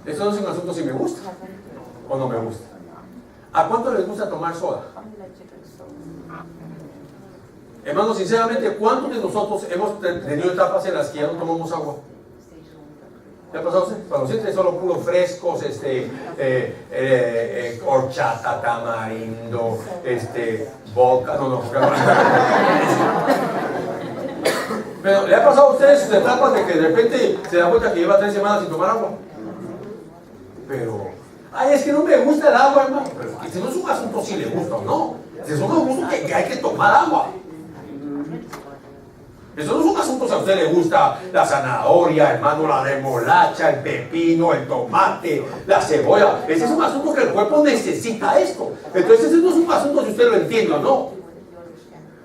[SPEAKER 1] Eso no es un asunto si me gusta o no me gusta. ¿A cuánto les gusta tomar soda? Hermanos, sinceramente, ¿cuántos de nosotros hemos tenido etapas en las que ya no tomamos agua? ¿Qué ha pasado? Cuando sientes solo puros frescos, horchata, tamarindo, vodka, no. Pero ¿le ha pasado a ustedes sus etapas de que de repente se da cuenta que lleva 3 semanas sin tomar agua? Pero, es que no me gusta el agua, hermano. Pero ese no es un asunto si le gusta o no. Ese es un asunto que hay que tomar agua. Eso no es un asunto si a usted le gusta la zanahoria, hermano, la remolacha, el pepino, el tomate, la cebolla. Ese es un asunto que el cuerpo necesita esto. Entonces ese no es un asunto si usted lo entiende o no.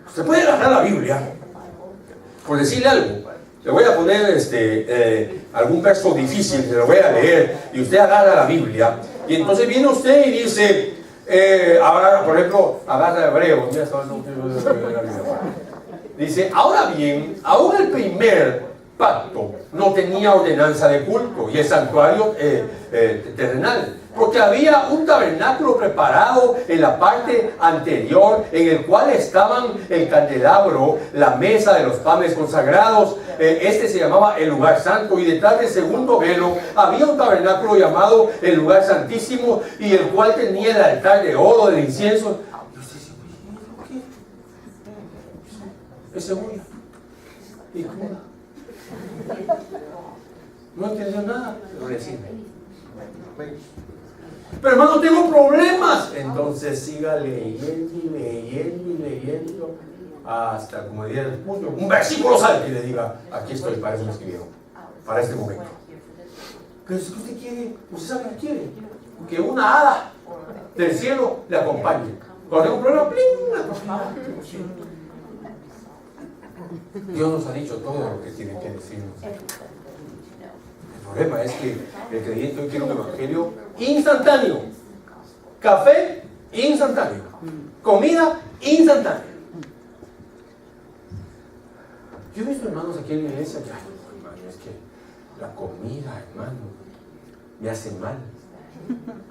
[SPEAKER 1] Usted puede agarrar la Biblia, por decirle algo. Le voy a poner algún verso difícil, se lo voy a leer, y usted agarra la Biblia, y entonces viene usted y dice, ahora, por ejemplo, agarra Hebreos, ya está, dice, ahora bien, aún el primer pacto no tenía ordenanza de culto y el santuario terrenal, porque había un tabernáculo preparado en la parte anterior, en el cual estaban el candelabro, la mesa de los panes consagrados. Este se llamaba el lugar santo, y detrás del segundo velo había un tabernáculo llamado el lugar santísimo, y el cual tenía el altar de oro del incienso. Y usted dice, ¿qué? Es cebolla y cruda. No entendió nada, pero le sirve. Pero hermano, tengo problemas. Entonces siga leyendo y leyendo y leyendo hasta, como diría el punto, un versículo salte y le diga, aquí estoy, para eso me escribieron, para este momento. Pero si usted quiere, usted sabe que quiere, que una hada del cielo le acompañe. Cuando tengo un problema, ¡pling! Dios nos ha dicho todo lo que tiene que decirnos. El problema es que el creyente hoy quiere un evangelio instantáneo. Café instantáneo. Comida instantánea. Yo he visto hermanos aquí en la iglesia que, hermano, es que la comida, hermano, me hace mal.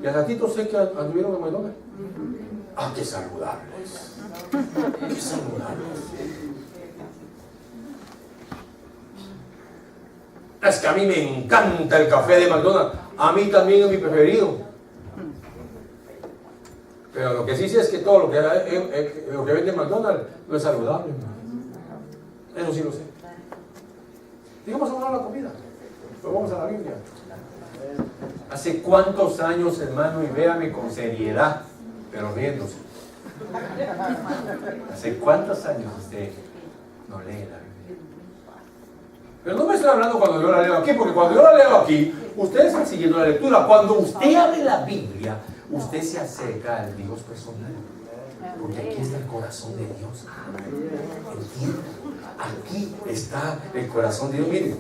[SPEAKER 1] Y al ratito sé que anduvieron a McDonald's. ¡Qué saludables! ¡Qué saludables! Es que a mí me encanta el café de McDonald's. A mí también es mi preferido. Pero lo que sí sé es que todo lo que vende McDonald's no es saludable. Eso sí lo sé. Digamos, vamos a la comida. Pero vamos a la Biblia. ¿Hace cuántos años, hermano? Y véame con seriedad, pero riéndose. ¿Hace cuántos años usted no lee la Biblia? Pero no me estoy hablando cuando yo la leo aquí, porque cuando yo la leo aquí, ustedes están siguiendo la lectura. Cuando usted abre la Biblia, usted se acerca al Dios personal. Porque aquí está el corazón de Dios. ¿Entienden? Aquí está el corazón de Dios. Miren,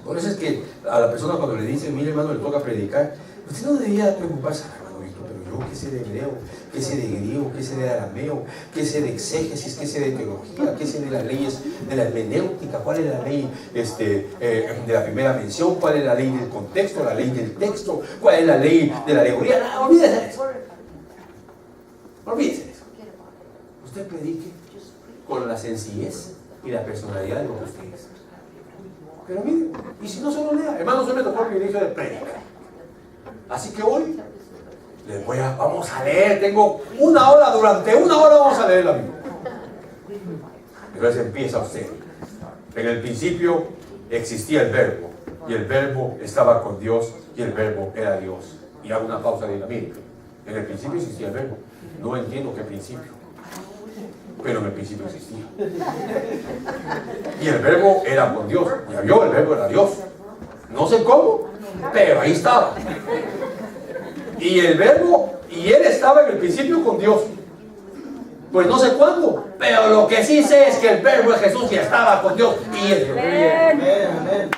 [SPEAKER 1] por eso es que a la persona cuando le dicen, mire hermano, le toca predicar, usted no debería preocuparse, hermano Víctor, pero yo qué sé de hebreo, qué sé de griego, qué sé de arameo, qué sé de exégesis, qué sé de teología, qué sé de las leyes de la hermenéutica, cuál es la ley de la primera mención, cuál es la ley del contexto, la ley del texto, cuál es la ley de la alegoría. No, olvídese de eso. Olvídese de eso. Usted predique con la sencillez y la personalidad de lo que usted es. Pero mire, y si no se lo lea, hermano, se me tocó el privilegio de predicar. Así que hoy vamos a leer, tengo una hora, durante una hora vamos a leer la Biblia. Entonces empieza usted. En el principio existía el verbo, y el verbo estaba con Dios, y el verbo era Dios. Y hago una pausa y digo, mire, en el principio existía el verbo. No entiendo qué principio, pero en el principio existía. Y el verbo era con Dios. Ya vio, el verbo era Dios. No sé cómo, pero ahí estaba. Y el verbo, y él estaba en el principio con Dios. Pues no sé cuándo, pero lo que sí sé es que el verbo de Jesús ya estaba con Dios. Y es Dios. Amén.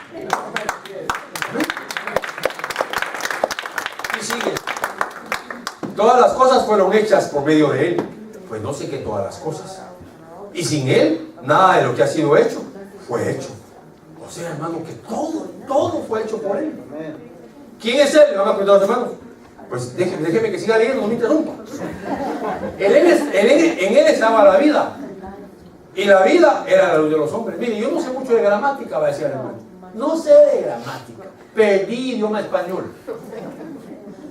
[SPEAKER 1] Y sigue. Todas las cosas fueron hechas por medio de él. Pues no sé qué todas las cosas. Y sin él, nada de lo que ha sido hecho fue hecho. O sea, hermano, que todo fue hecho por él. ¿Quién es él? Le van a preguntar a los hermanos. Pues déjeme que siga leyendo, no me interrumpa. En él estaba la vida. Y la vida era la luz de los hombres. Mire, yo no sé mucho de gramática, va a decir el hermano. No sé de gramática. Perdí idioma español.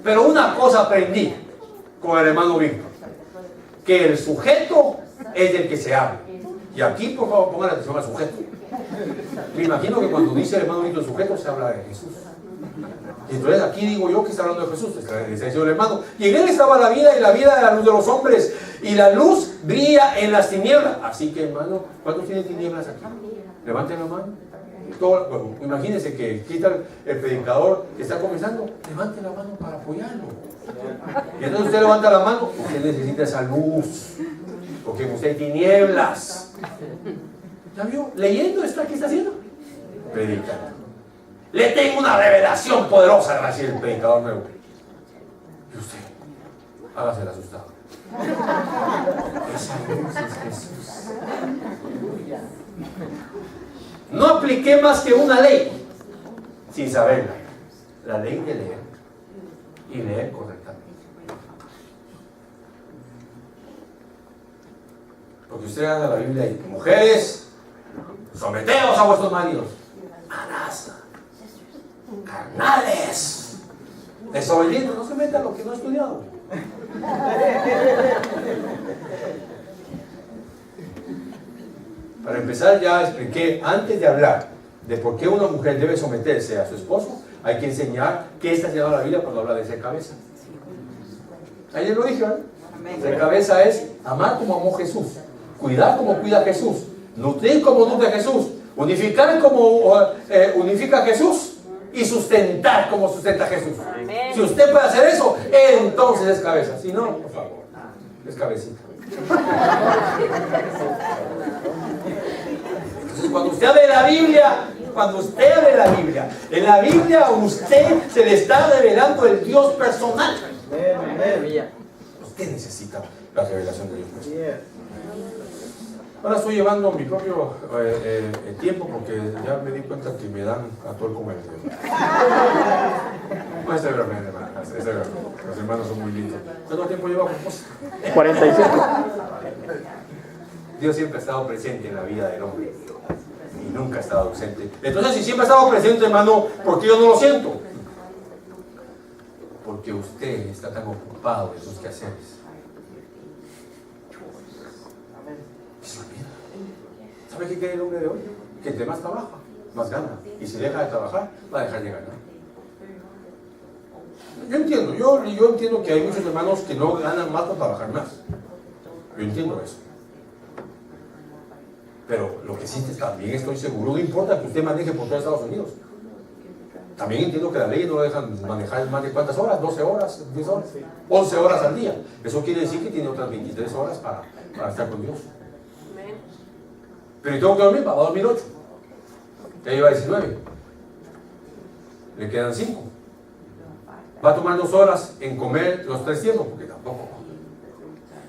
[SPEAKER 1] Pero una cosa aprendí con el hermano Víctor. Que el sujeto es del que se habla. Y aquí, por favor, pongan atención al sujeto. Me imagino que cuando dice el hermano Víctor sujeto, se habla de Jesús. Y entonces aquí digo yo que está hablando de Jesús, está diciendo el hermano. Y en él estaba la vida, y la vida era la luz de los hombres. Y la luz brilla en las tinieblas. Así que, hermano, ¿cuántos tienen tinieblas aquí? Levanten la mano. Bueno, imagínense que quita el predicador que está comenzando, levante la mano para apoyarlo. Y entonces usted levanta la mano, usted necesita esa luz, porque en usted hay tinieblas. ¿Ya vio? Leyendo está, ¿qué está haciendo? Predicando. Le tengo una revelación poderosa, le va a decir el predicador nuevo. Y usted, hágase el asustado. Esa luz es Jesús. No apliqué más que una ley, sin saberla. La ley de leer y leer correctamente. Porque usted haga la Biblia y mujeres, someteos a vuestros maridos. Manasa. Carnales, desobedientes, no se meta a lo que no ha estudiado. Para empezar, ya expliqué, antes de hablar de por qué una mujer debe someterse a su esposo, hay que enseñar qué está haciendo la Biblia cuando habla de ser cabeza. Ayer lo dije, ¿verdad? Ser cabeza es amar como amó Jesús, cuidar como cuida Jesús, nutrir como nutre Jesús, unificar como unifica Jesús, y sustentar como sustenta Jesús. Amén. Si usted puede hacer eso, entonces es cabeza. Si no, por favor, es cabecita. Entonces, cuando usted abre la Biblia, en la Biblia a usted se le está revelando el Dios personal. Usted necesita la revelación de Dios personal. Ahora estoy llevando mi propio tiempo porque ya me di cuenta que me dan a todo el comercio. No, estoy bromeando, hermano. Los hermanos son muy lindos. ¿Cuánto tiempo lleva con vos?
[SPEAKER 2] 45.
[SPEAKER 1] Dios siempre ha estado presente en la vida del hombre y nunca ha estado ausente. Entonces, si siempre ha estado presente, hermano, ¿por qué yo no lo siento? Porque usted está tan ocupado en sus quehaceres. ¿Sabe qué quiere el hombre de hoy? Que entre más trabaja, más gana. Y si deja de trabajar, va a dejar de ganar. Yo entiendo, yo entiendo que hay muchos hermanos que no ganan más por trabajar más. Yo entiendo eso. Pero lo que sí también estoy seguro, no importa que usted maneje por todo Estados Unidos. También entiendo que la ley no lo dejan manejar más de cuántas horas, 12 horas, 10 horas, 11 horas al día. Eso quiere decir que tiene otras 23 horas para estar con Dios. Pero yo tengo que dormir para 2008. Ya lleva 19. Le quedan 5. Va a tomar 2 horas en comer los 3 tiempos, porque tampoco.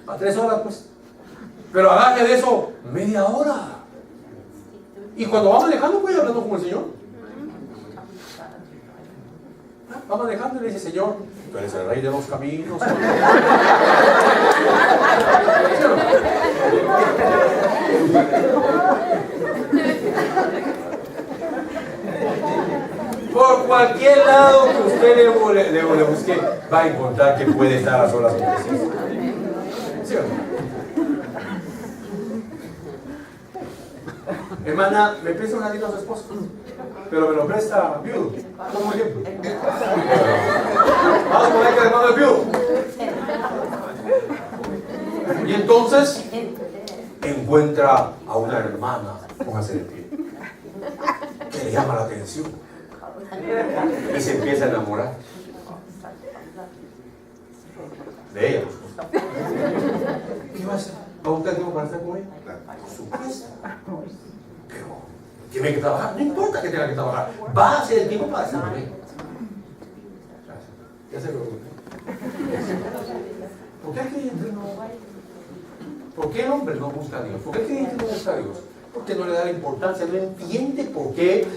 [SPEAKER 1] A 3 horas, pues. Pero agarre de eso media hora. Y cuando va manejando, pues hablando con el Señor. Va manejando y le dice: Señor, tú eres el rey de los caminos. Por cualquier lado que usted le busque, va a encontrar que puede estar a solas con Jesús. ¿Sí o no? Hermana, me presta un ratito a su esposo, pero me lo presta viudo. Como ejemplo. Vamos a poner que el hermano es viudo. Y entonces encuentra a una hermana, póngase de pie, que le llama la atención y se empieza a enamorar de ella. ¿Qué va a hacer? ¿Va a buscar tiempo para estar con ella? Por supuesto. Pero tiene que trabajar, no importa que tenga que trabajar, va a hacer el tiempo para estar con ella. Ya se lo ¿Por qué el creyente no? ¿Por qué el hombre no busca a Dios? ¿Por qué el creyente no busca a Dios? Porque no le da la importancia, no entiende por qué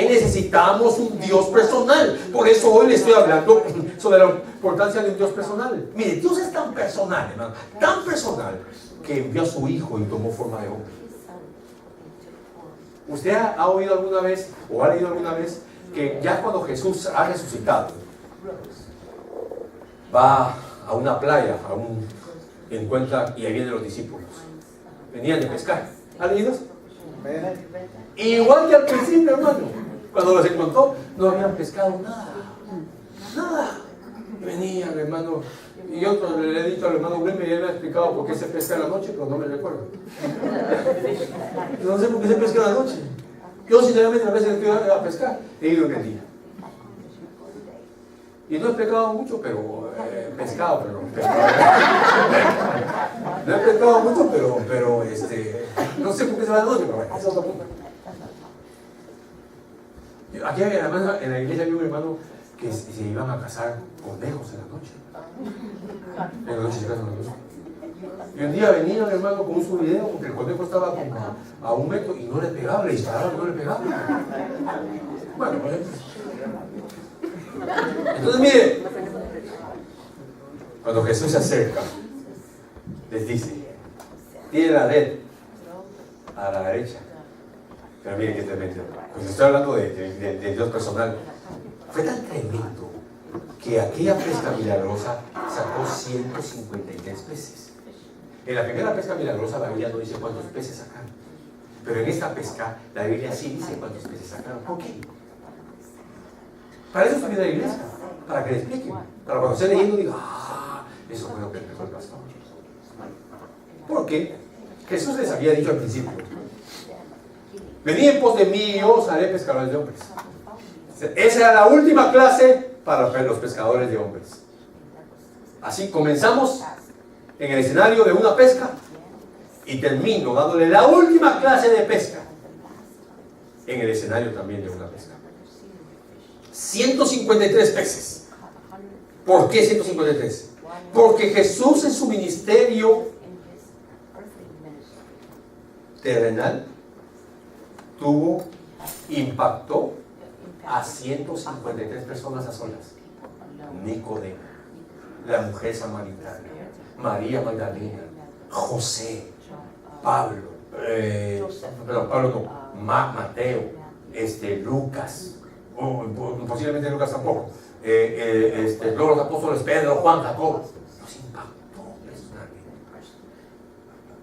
[SPEAKER 1] necesitamos un Dios personal. Por eso hoy le estoy hablando sobre la importancia de un Dios personal. Mire, Dios es tan personal, hermano, tan personal, que envió a su Hijo y tomó forma de hombre. ¿Usted ha oído alguna vez, o ha leído alguna vez, que ya cuando Jesús ha resucitado, va a una playa, encuentra, y ahí vienen los discípulos, venían de pescar? ¿Ha leído eso? Igual que al principio, hermano, cuando los encontró, no habían pescado nada. Venían, hermano, y yo le he dicho al hermano Wilmer, y él me ha explicado por qué se pesca en la noche, pero no me recuerdo. No sé por qué se pesca en la noche. Yo sinceramente a veces que iba a pescar, he ido en el día. Y no he pescado mucho, pero pescado, pero no he pescado mucho, pero no sé por qué se va de noche, pero bueno, es otro punto. Aquí además en la iglesia había un hermano que se iban a casar conejos en la noche. En la noche se casan conejos. Y un día venía un hermano con un subvideo porque el conejo estaba como a 1 metro y no le pegaba, le disparaba y no le pegaba. Bueno, entonces mire, cuando Jesús se acerca, les dice: tiene la red a la derecha. Pero miren qué tremendo. Pues estoy hablando de Dios personal. Fue tan tremendo que aquella pesca milagrosa sacó 153 peces. En la primera pesca milagrosa la Biblia no dice cuántos peces sacaron, pero en esta pesca la Biblia sí dice cuántos peces sacaron. ¿Por qué? Para eso está bien la iglesia, para que le expliquen, para cuando esté leyendo diga: eso fue lo que empezó el pastor. Porque Jesús les había dicho al principio: venid en pos de mí y yo os haré pescadores de hombres. Esa era la última clase para los pescadores de hombres. Así comenzamos en el escenario de una pesca y termino dándole la última clase de pesca en el escenario también de una pesca. 153 peces. ¿Por qué 153? Porque Jesús en su ministerio terrenal impactó a 153 personas a solas. Nicodemo, la mujer samaritana, María Magdalena, José, Pablo, Mateo, Lucas, posiblemente Lucas tampoco, luego los apóstoles Pedro, Juan, Jacob. Los impactó personalmente.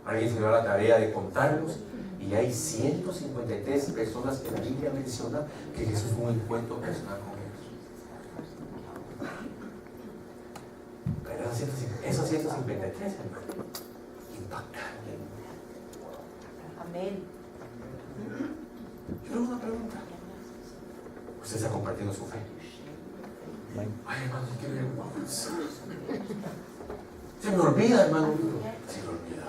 [SPEAKER 1] Alguien se dio la tarea de contarlos y hay 153 personas que la Biblia menciona que Jesús tuvo un encuentro personal con ellos. Esos 153, hermano. Impactante.
[SPEAKER 2] Amén.
[SPEAKER 1] Yo le hago una pregunta. ¿Usted está compartiendo su fe? Ay, hermano, qué vergüenza. Se me olvida, hermano. Se me olvida.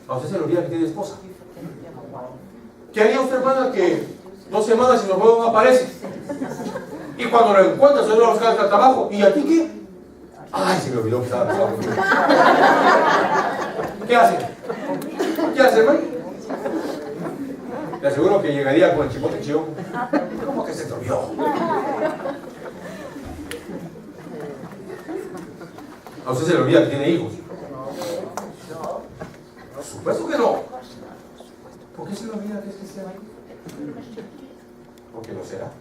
[SPEAKER 1] ¿A usted se le olvida que tiene esposa? ¿Qué haría usted, hermana, que 2 semanas y luego no aparece? Y cuando lo encuentra, se lo busca al trabajo. ¿Y a ti qué? Ay, se me olvidó que estaba trabajando. ¿Qué hace? ¿Qué hace, hermano? Le aseguro que llegaría con el chipote chillón. ¿Cómo que se te olvidó? ¿A usted se le olvida que tiene hijos? Por supuesto que no. ¿Por qué se le olvida que es cristiano? Porque lo será.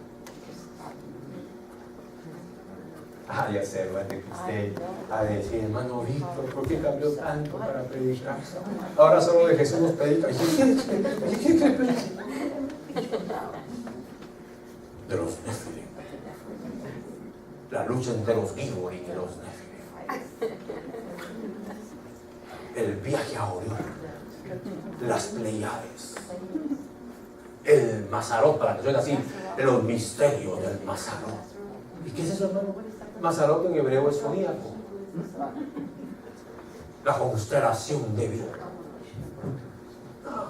[SPEAKER 1] Ah, ya sé, hermano, que usted a decir, hermano Víctor, ¿por qué cambió tanto para predicar? Ahora solo de Jesús nos predica. ¿Y qué quiere que predique? De los Nefilim. La lucha entre los vivos y los Nefilim. El viaje a Orión. Las Pleiades. El Mazarot, para que suene así, los misterios del Mazarot. ¿Y qué es eso, hermano? Mazarot en hebreo es zodíaco. La constelación de vida.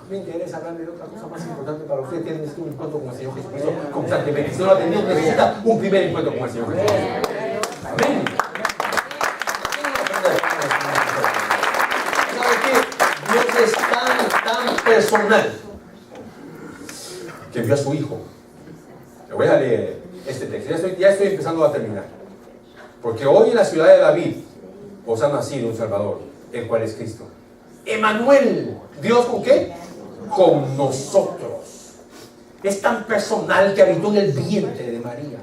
[SPEAKER 1] Me interesa hablar de otra cosa más importante para usted. Tiene un encuentro con el Señor Jesucristo constantemente. Si no lo ha tenido, necesita un primer encuentro con el Señor Jesucristo. Amén. ¿Sabe qué? Dios es tan personal que envió a su Hijo. Le voy a leer este texto. Ya estoy empezando a terminar. Porque hoy en la ciudad de David os ha nacido un Salvador, el cual es Cristo. Emmanuel, ¿Dios con qué? Con nosotros. Es tan personal que habitó en el vientre de María.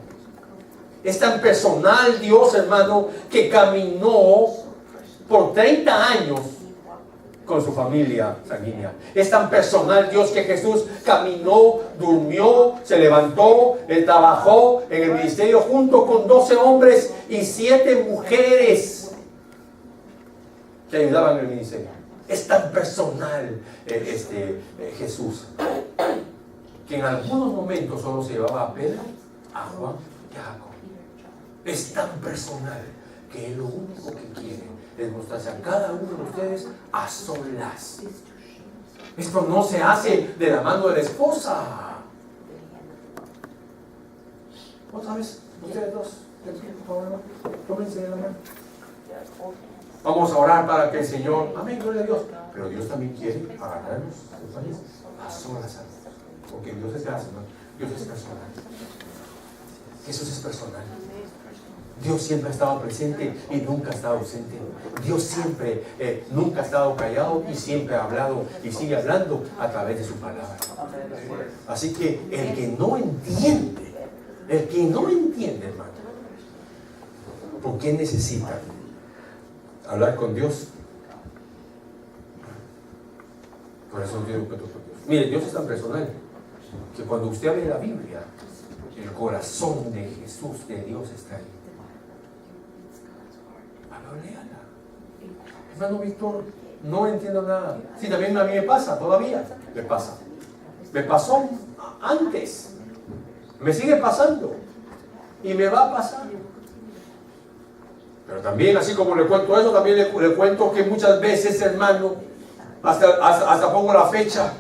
[SPEAKER 1] Es tan personal Dios, hermano, que caminó por 30 años con su familia sanguínea. Es tan personal Dios que Jesús caminó, durmió, se levantó, él trabajó en el ministerio junto con 12 hombres y 7 mujeres que ayudaban en el ministerio. Es tan personal Jesús que en algunos momentos solo se llevaba a Pedro, a Juan y a Jacob. Es tan personal que él lo único que quiere es mostrarse a cada uno de ustedes a solas. Esto no se hace de la mano de la esposa. Otra vez, ustedes dos, por favor, tómense de la mano. Vamos a orar para que el Señor, amén, gloria a Dios. Pero Dios también quiere agarrarnos a solas. Porque Dios es gracia, ¿no? Dios es personal. Jesús es personal. Dios siempre ha estado presente y nunca ha estado ausente. Dios siempre, nunca ha estado callado y siempre ha hablado y sigue hablando a través de su palabra. Así que el que no entiende, hermano, ¿por qué necesita hablar con Dios? Por eso no tiene un encuentro con Dios. Mire, Dios es tan personal que cuando usted abre la Biblia, el corazón de Jesús, de Dios, está ahí. Léala. Hermano Víctor, no entiendo nada. Sí, también a mí me pasa, todavía me pasa. Me pasó antes, me sigue pasando y me va a pasar. Pero también, así como le cuento eso, también le cuento que muchas veces, hermano, hasta pongo la fecha,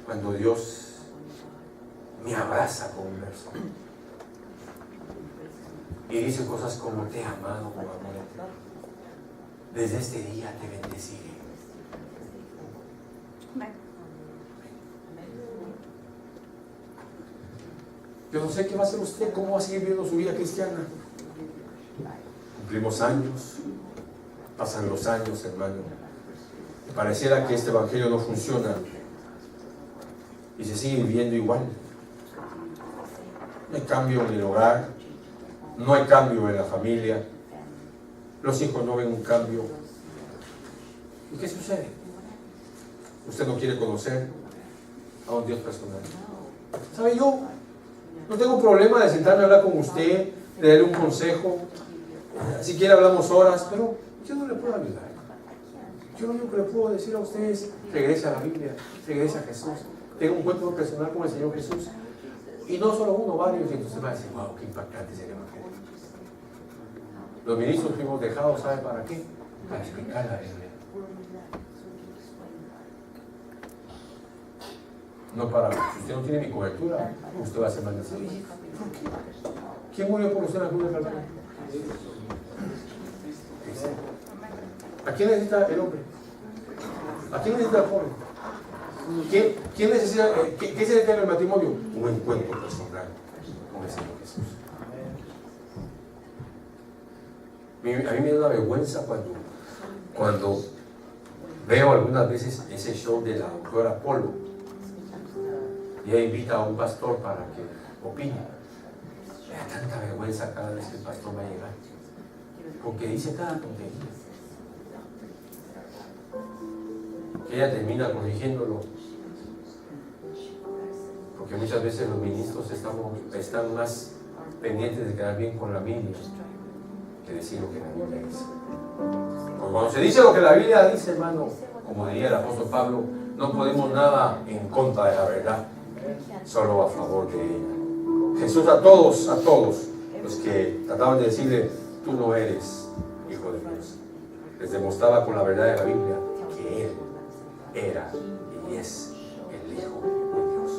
[SPEAKER 1] cuando Dios me abraza con un verso y dice cosas como: te he amado con amor eterno. Desde este día te bendeciré. Yo no sé qué va a hacer usted, cómo va a seguir viviendo su vida cristiana. Cumplimos años, pasan los años, hermano. Y pareciera que este evangelio no funciona y se sigue viviendo igual. No hay cambio en el hogar. No hay cambio en la familia. Los hijos no ven un cambio. ¿Y qué sucede? Usted no quiere conocer a un Dios personal. ¿Sabe? Yo no tengo problema de sentarme a hablar con usted, de darle un consejo. Si quiere hablamos horas, pero yo no le puedo ayudar. Yo lo único que le puedo decir a ustedes, regrese a la Biblia, regrese a Jesús, tenga un encuentro personal con el Señor Jesús. Y no solo uno, varios, y entonces va a decir, wow, qué impactante es el Evangelio. Los ministros fuimos dejados, ¿sabe para qué? Para explicar la Biblia. No para, si usted no tiene mi cobertura, usted va a ser maldecido. ¿Por qué? ¿Quién murió por usted en la cruz del Calvario? ¿A quién necesita el hombre? ¿A quién necesita el joven? ¿Quién necesita, qué se necesita en el matrimonio? Un encuentro personal con el Señor Jesús. A mí me da una vergüenza cuando veo algunas veces ese show de la doctora Polo y ella invita a un pastor para que opine. Me da tanta vergüenza cada vez que el pastor va a llegar, porque dice cada tontería. Ella termina corrigiéndolo, porque muchas veces los ministros están más pendientes de quedar bien con la Biblia que decir lo que la Biblia dice. Porque cuando se dice lo que la Biblia dice, hermano, como diría el apóstol Pablo, no podemos nada en contra de la verdad, solo a favor de ella. Jesús a todos los que trataban de decirle, tú no eres hijo de Dios, les demostraba con la verdad de la Biblia que Él era y es el Hijo de Dios.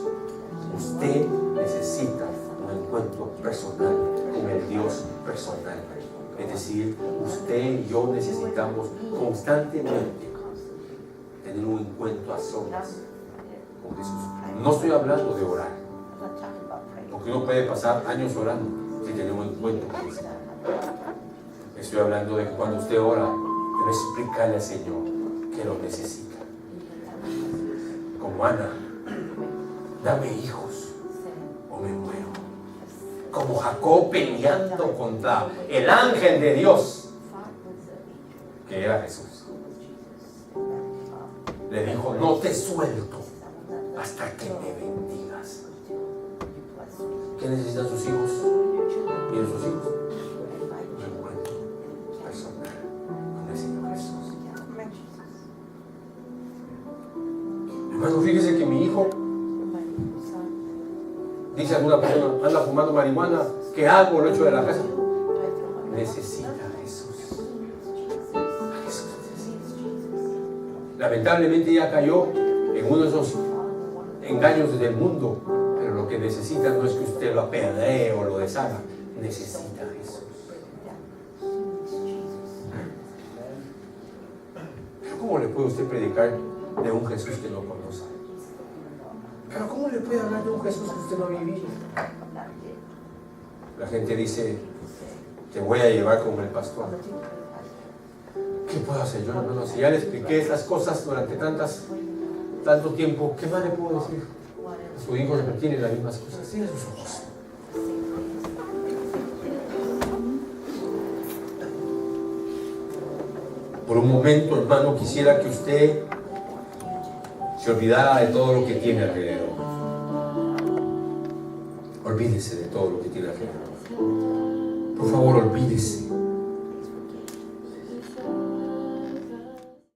[SPEAKER 1] Usted necesita un encuentro personal con el Dios personal. Es decir, usted y yo necesitamos constantemente tener un encuentro a solas con Jesús. No estoy hablando de orar, porque uno puede pasar años orando sin tener un encuentro con Jesús. Estoy hablando de que cuando usted ora, debe explicarle al Señor que lo necesita. Como Ana, dame hijos o me muero. Como Jacob peleando contra el ángel de Dios, que era Jesús. Le dijo, no te suelto hasta que me bendigas. ¿Qué necesitan sus hijos? ¿Y sus hijos? Un encuentro personal con el Señor Jesús. Hermano, fíjese que mi hijo, dice alguna persona, anda fumando marihuana, ¿qué hago? Lo echo de la casa. Necesita a Jesús. A Jesús necesita. Lamentablemente ya cayó en uno de esos engaños del mundo, pero lo que necesita no es que usted lo apedree o lo deshaga, necesita a Jesús. ¿Cómo le puede usted predicar de un Jesús que no conoce? Pero ¿cómo le puede hablar de un Jesús que usted no ha vivido? La gente dice, te voy a llevar como el pastor. ¿Qué puedo hacer yo, hermano? Si ya le expliqué estas cosas durante tanto tiempo, ¿qué más le puedo decir? Su hijo siempre tiene las mismas cosas. Tiene sus ojos. Por un momento, hermano, quisiera que usted se olvidara de todo lo que tiene alrededor. Olvídese de todo lo que tiene alrededor. Por favor, olvídese.